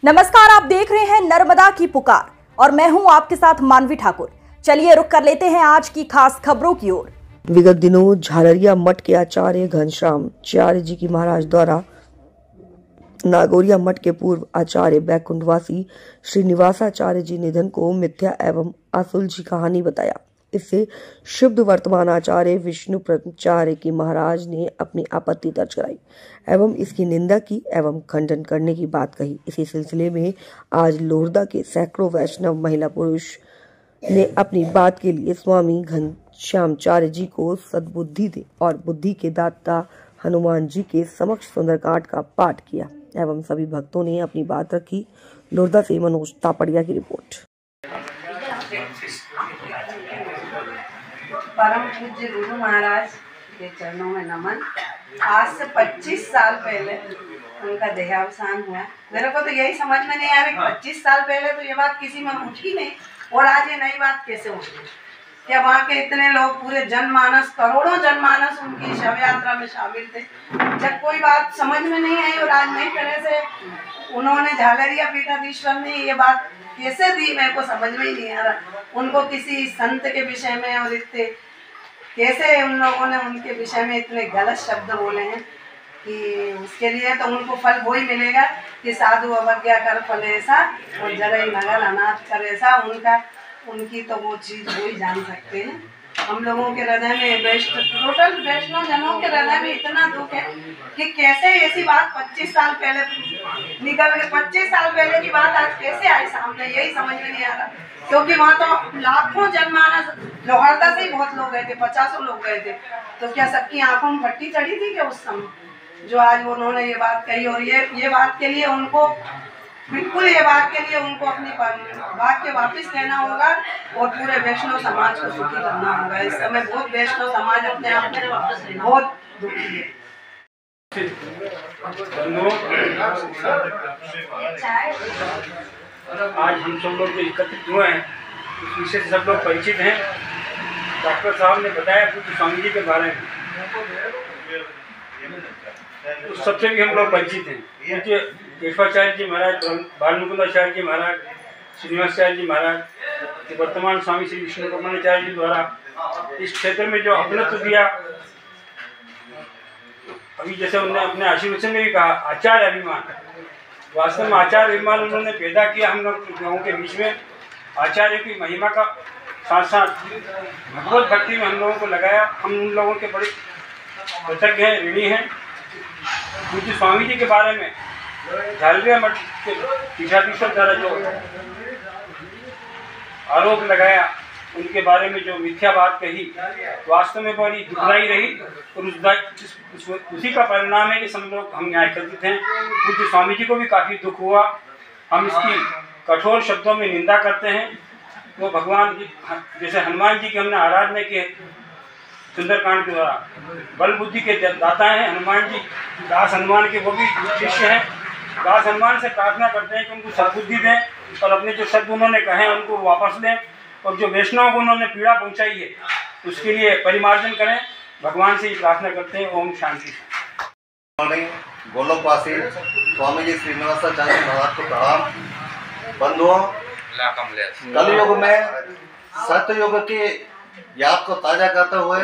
नमस्कार, आप देख रहे हैं नर्मदा की पुकार और मैं हूं आपके साथ मानवी ठाकुर। चलिए रुक कर लेते हैं आज की खास खबरों की ओर। विगत दिनों झालरिया मठ के आचार्य घनश्याम चार्य जी की महाराज द्वारा नागौरिया मठ के पूर्व आचार्य बैकुंठवासी श्रीनिवासाचार्य जी निधन को मिथ्या एवं असुलझी कहानी बताया। इससे शुद्ध वर्तमान आचार्य विष्णु प्रचार्य की महाराज ने अपनी आपत्ति दर्ज कराई एवं इसकी निंदा की एवं खंडन करने की बात कही। इसी सिलसिले में आज लोहरदा के सैकड़ों वैष्णव महिला पुरुष ने अपनी बात के लिए स्वामी घनश्यामाचार्य जी को सद्बुद्धि दे और बुद्धि के दाता हनुमान जी के समक्ष सुंदरकांड का पाठ किया एवं सभी भक्तों ने अपनी बात रखी। लोहरदा से मनोज तापड़िया की रिपोर्ट। परम पूज्य गुरु महाराज के चरणों में नमन। आज से 25 साल पहले उनका देहावसान हुआ। मेरे को तो यही समझ में नहीं आ रहा कि 25 साल पहले तो ये बात किसी में उठी नहीं और आज ये नई बात कैसे उठी। क्या वहाँ के इतने लोग, पूरे जनमानस, करोड़ों जनमानस उनकी शव यात्रा में शामिल थे। जब कोई बात समझ में नहीं आई और आज नई तरह से उन्होंने झालरिया पीठाधीश्वर ने ये बात कैसे दी, मेरे को समझ में ही नहीं आ रहा। उनको किसी संत के विषय में और इतने कैसे उन लोगों ने उनके विषय में इतने गलत शब्द बोले हैं कि उसके लिए तो उनको फल वही मिलेगा कि साधु अवज्ञा कर फल ऐसा और जरई नगर अनाथ कर ऐसा। उनकी तो वो चीज़ वो ही जान सकते हैं। हम लोगों के हृदय में टोटल वैष्णव जनों के हृदय में इतना दुख है कि कैसे ऐसी बात 25 साल पहले निकल गई। 25 साल पहले की बात आज कैसे आई सामने, यही समझ में नहीं आ रहा। क्योंकि वहाँ तो लाखों जनमानस, लोहरदा से ही बहुत लोग गए थे, 50 लोग गए थे। तो क्या सबकी आंखों में पट्टी चढ़ी थी क्या उस समय जो आज उन्होंने ये बात कही। और ये बात के लिए उनको बिल्कुल, ये बात के लिए उनको अपनी बात के वापस लेना होगा और पूरे वैष्णव समाज को सुखी करना होगा। इस समय बहुत वैष्णव समाज अपने आप में बहुत दुखी है। आज हम सब लोग जो एकत्रित हुए हैं उस विषय से सब लोग परिचित हैं। डॉक्टर साहब ने बताया कुछ स्वामी जी के बारे में, उस सबसे भी हम लोग परिचित हैं। क्योंकि केशवाचार्य जी महाराज, बालमुकुंदाचार्य जी महाराज, श्रीनिवासाचार्य जी महाराज, वर्तमान स्वामी श्री विष्णु प्रमाणाचार्य जी द्वारा इस क्षेत्र में जो अपनत्व दिया, अभी जैसे उन्होंने अपने आशीर्वचन में भी कहा आचार्य अभिमान, वास्तव में आचार्य अभिमान उन्होंने पैदा किया हम लोगों के बीच में। आचार्य की महिमा का साथ साथ भगवत भक्ति में हम लोगों को लगाया। हम उन लोगों के बड़े कृतज्ञ हैं, ऋणी हैं। पूज्य स्वामी जी के बारे में झालरिया मठ के पीठाधीश्वर द्वारा जो आरोप लगाया, उनके बारे में जो मिथ्या बात कही, वास्तव में बड़ी दुखदाई रही और उसी का परिणाम है कि हम यहाँ एकत्रित हैं। पूज्य स्वामी जी को भी काफ़ी दुख हुआ। हम इसकी कठोर शब्दों में निंदा करते हैं। वो भगवान की, जैसे हनुमान जी की हमने आराधना की सुंदरकांड के द्वारा, बल बुद्धि के दाता हैं हनुमान जी। दास हनुमान के वो भी शिष्य हैं। दास हनुमान से प्रार्थना करते हैं कि उनको सद्बुद्धि दें और अपने जो शब्द उन्होंने कहे उनको वापस लें और जो वैष्णव को उन्होंने पीड़ा पहुंचाई है उसके लिए परिमार्जन करें। भगवान से ही प्रार्थना करते हैं। ओम शांति। गोलोकवासी स्वामी जी श्रीनिवासाचार्य महाराज को प्रणाम। बंधुओं, कलयुग में सत्ययुग की याद को ताजा करते हुए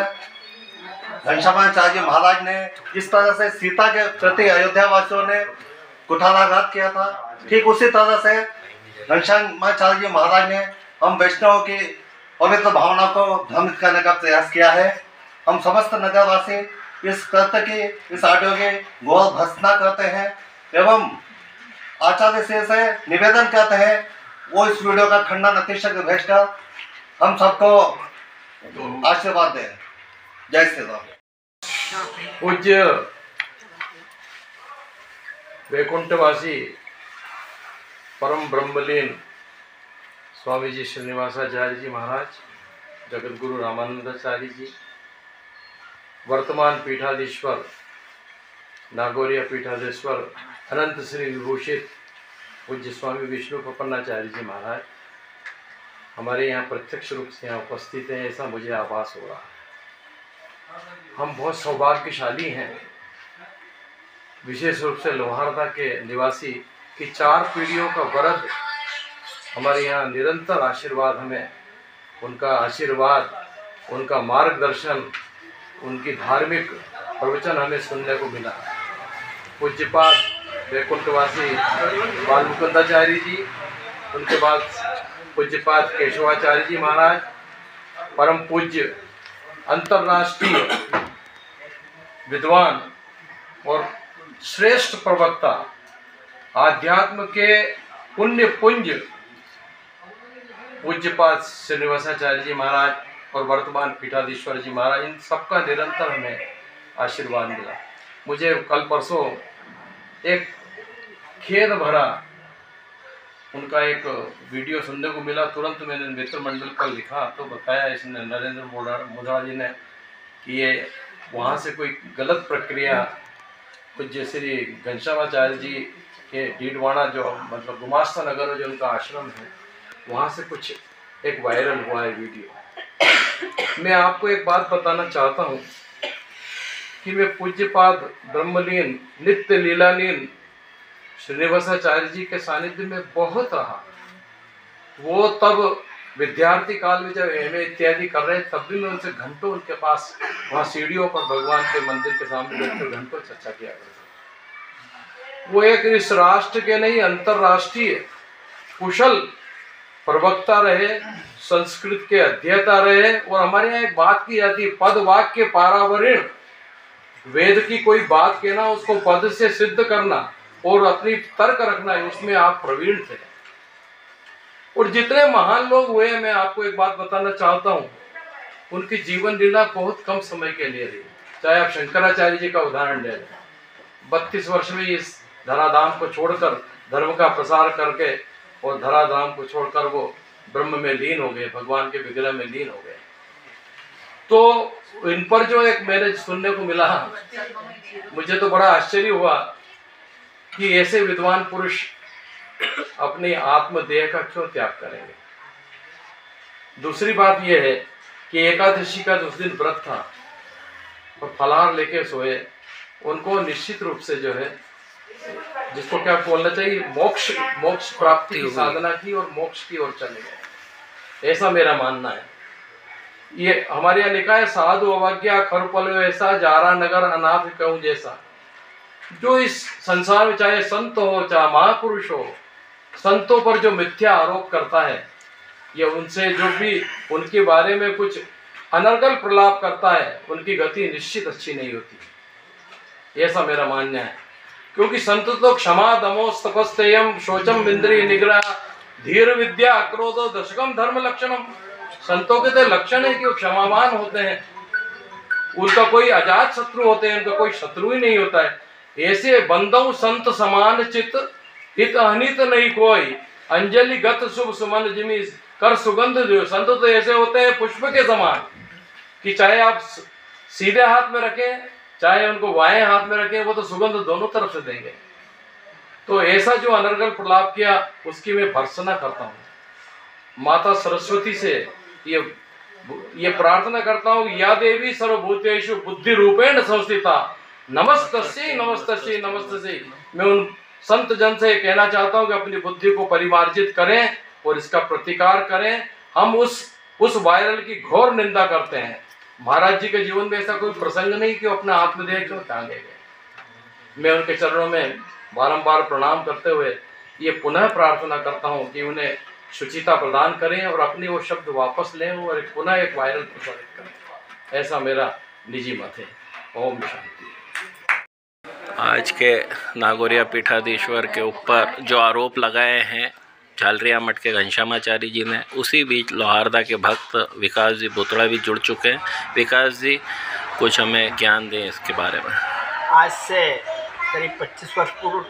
घनश्यामाचार्य महाराज ने जिस तरह से सीता के प्रति अयोध्या वासियों ने कुठाराघात किया था, ठीक उसी तरह से घनश्यामाचार्य महाराज ने हम वैष्णव की पवित्र भावना को भ्रमित करने का प्रयास किया है। हम समस्त नगरवासी इस कृत्य की, इस ऑडियो की घोर भर्त्सना करते हैं एवं आचार्य से निवेदन करते हैं वो इस वीडियो का खंडन अतिशय भेजकर हम सबको आशीर्वाद दें। जय श्री राम। पूज्य वैकुंठवासी परम ब्रह्मलीन स्वामी जी श्रीनिवासाचार्य जी महाराज, जगत गुरु रामानंदाचार्य जी, वर्तमान पीठाधीश्वर नागौरिया पीठाधीश्वर अनंत श्री विभूषित पूज्य स्वामी विष्णु प्रपन्नाचार्य जी महाराज हमारे यहाँ प्रत्यक्ष रूप से यहाँ उपस्थित हैं, ऐसा मुझे आभास हो रहा है। हम बहुत सौभाग्यशाली हैं। विशेष रूप से लोहारदा के निवासी कि 4 पीढ़ियों का वरद हमारे यहाँ निरंतर आशीर्वाद, हमें उनका आशीर्वाद, उनका मार्गदर्शन, उनकी धार्मिक प्रवचन हमें सुनने को मिला। पूज्यपाद वैकुंठवासी बाल मुकुंदाचार्य जी, उनके बाद पूज्यपाद केशवाचार्य जी महाराज, परम पूज्य अंतर्राष्ट्रीय विद्वान और श्रेष्ठ प्रवक्ता, आध्यात्म के पुण्य पुंज पूज्यपाद श्रीनिवासाचार्य जी महाराज और वर्तमान पीठाधीश्वर जी महाराज, इन सबका निरंतर हमें आशीर्वाद मिला। मुझे कल परसों एक खेद भरा उनका एक वीडियो सुनने को मिला। तुरंत मैंने मित्र मंडल पर लिखा तो बताया इसने, नरेंद्र मोदा जी ने, कि ये वहाँ से कोई गलत प्रक्रिया पूज्य श्री घनश्यामाचार्य जी के डीडवाना, जो मतलब गुमास्ता नगर में जो उनका आश्रम है, वहाँ से कुछ एक वायरल हुआ है वीडियो। मैं आपको एक बात बताना चाहता हूँ कि मैं पूज्यपाद ब्रह्मलीन नित्य लीलालीन श्रीनिवासाचार्य जी के सानिध्य में बहुत रहा। वो तब विद्यार्थी काल में जब एमए इत्यादि कर रहे, तब भी मैं उनसे घंटों उनके पास वहाँ सीढ़ियों पर भगवान के मंदिर के सामने बैठकर घंटों चर्चा किया करते। वो एक इस राष्ट्र के नहीं, अंतर्राष्ट्रीय कुशल प्रवक्ता रहे, संस्कृत के अध्येता रहे। और हमारे यहाँ एक बात की जाती है, पद वाक्य पारावरीण, वेद की कोई बात कहना, उसको पद से सिद्ध करना और अपनी तर्क रखना, उसमें आप प्रवीण थे। और जितने महान लोग हुए, मैं आपको एक बात बताना चाहता हूँ, उनकी जीवन लीला बहुत कम समय के लिए रही। चाहे आप शंकराचार्य जी का उदाहरण ले लें, 32 वर्ष में इस धराधाम को छोड़कर, धर्म का प्रसार करके और धराधाम को छोड़कर वो ब्रह्म में लीन हो गए, भगवान के विग्रह में लीन हो गए। तो इन पर जो एक मैंने सुनने को मिला, मुझे तो बड़ा आश्चर्य हुआ कि ऐसे विद्वान पुरुष अपनी आत्मदेह का क्यों त्याग करेंगे। दूसरी बात यह है कि एकादशी का जिस दिन व्रत था और फलाहार लेके सोए, उनको निश्चित रूप से जो है, जिसको क्या बोलना चाहिए, मोक्ष प्राप्ति की साधना की और मोक्ष की ओर चले गए, ऐसा मेरा मानना है। ये हमारे यहाँ लिखा है, साधु अवज्ञा खरपल ऐसा, जारा नगर अनाथ कहूं जैसा। जो इस संसार में चाहे संत हो चाहे महापुरुष हो, संतों पर जो मिथ्या आरोप करता है, ये उनसे जो भी उनके बारे में कुछ अनर्गल प्रलाप करता है, उनकी गति निश्चित अच्छी नहीं होती, ऐसा मेरा मानना है। क्योंकि संत तो क्षमा दमो तपस्तेयम शोचम इंद्रिय निग्रह धीर विद्या अक्रोधो दशकम धर्म लक्षणम। संतों के तो लक्षण है कि वो क्षमावान होते हैं, उनका कोई अजात शत्रु होते हैं, उनका कोई शत्रु ही नहीं होता है। ऐसे बंदो संत समान चित हित अनित नहीं कोई, अंजलि गत शुभ सुमन जिमी कर सुगंध जो। संत तो ऐसे होते हैं पुष्प के समान, कि चाहे आप सीधे हाथ में रखें चाहे उनको बाएं हाथ में रखें, वो तो सुगंध दोनों तरफ से देंगे। तो ऐसा जो अनर्गल प्रलाप किया, उसकी मैं भर्त्सना करता हूँ। माता सरस्वती से ये प्रार्थना करता हूँ, या देवी सर्वभूतेषु बुद्धि रूपेण संस्थिता नमस्तस्यै नमस्तस्यै नमस्तस्यै। मैं उन संत जन से कहना चाहता हूँ कि अपनी बुद्धि को परिमार्जित करें और इसका प्रतिकार करें। हम उस वायरल की घोर निंदा करते हैं। महाराज जी के जीवन में ऐसा कोई प्रसंग नहीं कि वो अपना आत्मदेह क्यों टांगे गए। मैं उनके चरणों में बारंबार प्रणाम करते हुए ये पुनः प्रार्थना करता हूँ कि उन्हें शुचिता प्रदान करें और अपने वो शब्द वापस लें और पुनः एक वायरल प्रसारित करें, ऐसा मेरा निजी मत है। ओम शांति। आज के नागौरिया पीठाधीश्वर के ऊपर जो आरोप लगाए हैं झालरिया मठ के घनश्यामाचार्य जी ने, उसी बीच लोहारदा के भक्त विकास जी बोतड़ा भी जुड़ चुके हैं। विकास जी कुछ हमें ज्ञान दें इसके बारे में। आज से करीब 25 वर्ष पूर्व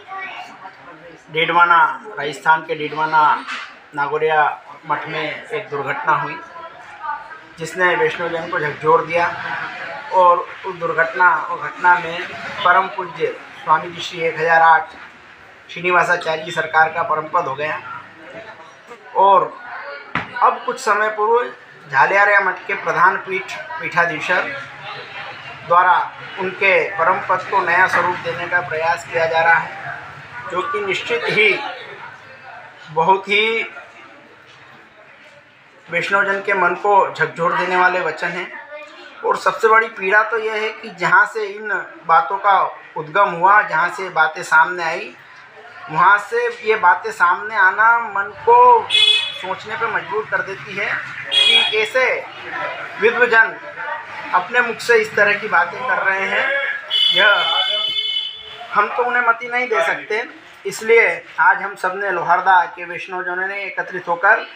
डीडवाना, राजस्थान के डीडवाना नागौरिया मठ में एक दुर्घटना हुई जिसने वैष्णव जन को झकझोर दिया। और उस घटना में परम पूज्य स्वामी जी श्री 1008 श्रीनिवासाचार्य जी सरकार का परम पद हो गया। और अब कुछ समय पूर्व झालियारा मठ के प्रधान पीठाधीश्वर द्वारा उनके परम पद को नया स्वरूप देने का प्रयास किया जा रहा है। जो कि निश्चित ही बहुत ही वैष्णवजन के मन को झकझोर देने वाले वचन हैं। और सबसे बड़ी पीड़ा तो यह है कि जहाँ से इन बातों का उद्गम हुआ, जहाँ से बातें सामने आई, वहाँ से ये बातें सामने आना मन को सोचने पे मजबूर कर देती है कि कैसे विद्वजन अपने मुख से इस तरह की बातें कर रहे हैं। यह हम तो उन्हें मति नहीं दे सकते, इसलिए आज हम सब ने लोहारदा के वैष्णवजनों ने एकत्रित होकर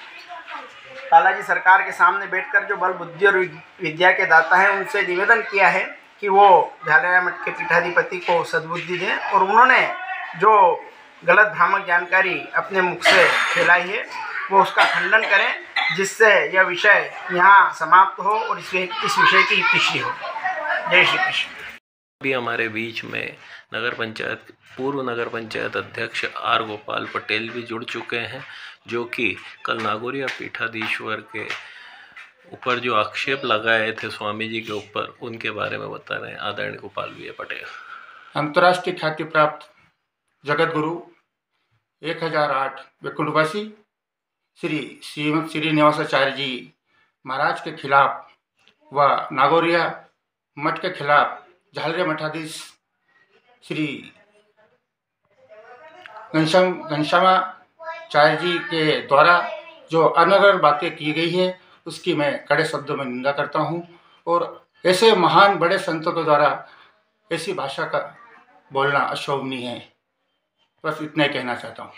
बालाजी सरकार के सामने बैठकर जो बल बुद्धि और विद्या के दाता हैं उनसे निवेदन किया है कि वो झालरिया मठ के पीठाधिपति को सद्बुद्धि दें और उन्होंने जो गलत भ्रामक जानकारी अपने मुख से फैलाई है वो उसका खंडन करें, जिससे यह विषय यहाँ समाप्त हो और इस विषय की पुष्टि हो। जय श्री कृष्ण। अभी हमारे बीच में पूर्व नगर पंचायत अध्यक्ष आर गोपाल पटेल भी जुड़ चुके हैं, जो कि कल नागौरिया पीठाधीश्वर के ऊपर जो आक्षेप लगाए थे स्वामी जी के ऊपर, उनके बारे में बता रहे हैं आदरणीय गोपाल विजय पटेल। अंतर्राष्ट्रीय ख्याति प्राप्त जगत गुरु 1008 वैकुंठवासी श्री श्रीमद श्रीनिवासाचार्य जी महाराज के खिलाफ व नागौरिया मठ के खिलाफ झालरिया मठाधीश श्री घनश्यामाचार्य जी के द्वारा जो अनर्गल बातें की गई है उसकी मैं कड़े शब्दों में निंदा करता हूँ। और ऐसे महान बड़े संतों के द्वारा ऐसी भाषा का बोलना अशोभनीय है। बस इतना ही कहना चाहता हूँ।